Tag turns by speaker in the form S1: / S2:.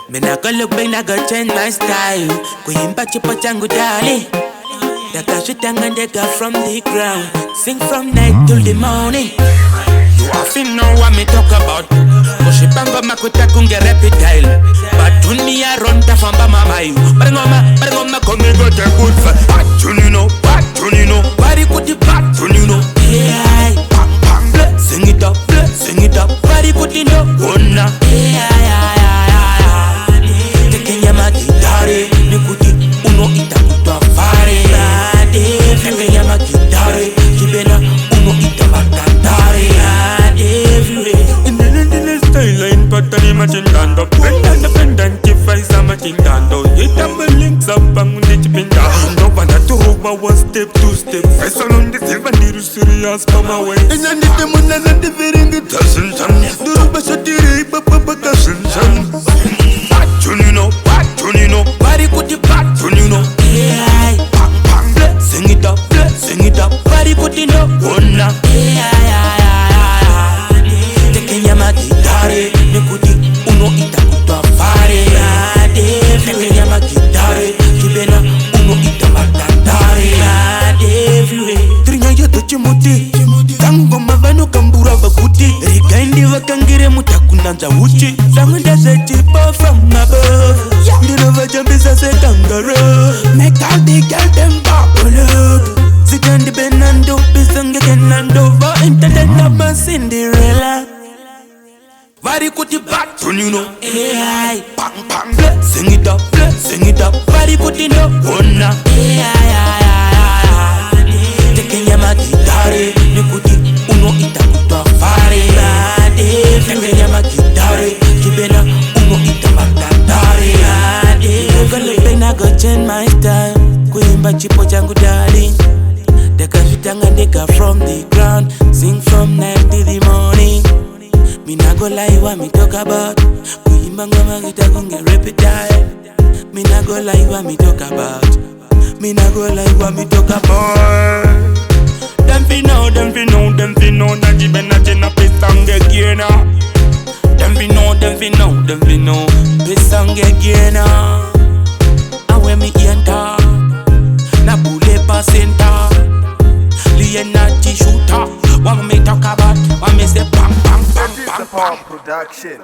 S1: Me not go look back, not go change my style. Kuimba chipo changu dali. Daka shitanga deka from the ground. Sing from night till the morning. You often know what me talk about. Kushipanga makuta kunge reptile. But dunia ronta famba mamayu. Barengoma kome go te good for. Patunino. Bari kuti patunino. Yeah. Bang bang. Sing it up. Bari kuti no. Ona. Tekenya magitare. Nikuti uno itakuta fare. Tekenya magitare. Kibena uno itabatare. In the style pattern imagine dando. Pendant device imagine dando. Yitambe links up and chipinda. No one to over one step, two step. Face on the silver needle serious come away. And I need the moon and the very good doesn't turn. Do the best of the papa doesn't turn. Patunino. Bari kuti patunino. Yeah. Bang bang. Sing it up. Bari kuti no. Ona. Tekenya magitare. Nikuti uno itakuta fare. Tekenya magitare. Kibena uno itabatare. Trinya yoto chimuti. Tango mavano kambura vakuti. Rikaindi vakangire mutakunanza uchi. Sangunda zetipo from above. Ndino vajambisa se kangaroo. Make all the girl them bubble up. Zikandi benando, bisange kenando. Va internet number Cinderella. Bari kuti patunino. AI. Bang bang. Sing it up. Bari kuti no. Ona. Tekenya magitare. Nikuti uno itakuta fare. Tekenya magitare. Kibena uno itabatare. Gonna go change my style. Kuimba chipo changu darling. Deka shitanga deka from the ground. Sing from night till the morning. Me nah go lie what me talk about. Kuimba ngoma gita kunge reptile. Me nah go lie what me talk about. Them fi know. That you better change piss song again. Them fi know. Piss song again. And when me enter, na bule pasenta. Lienati shooter. What me talk about? What me say bang bang bang bang.
S2: Production.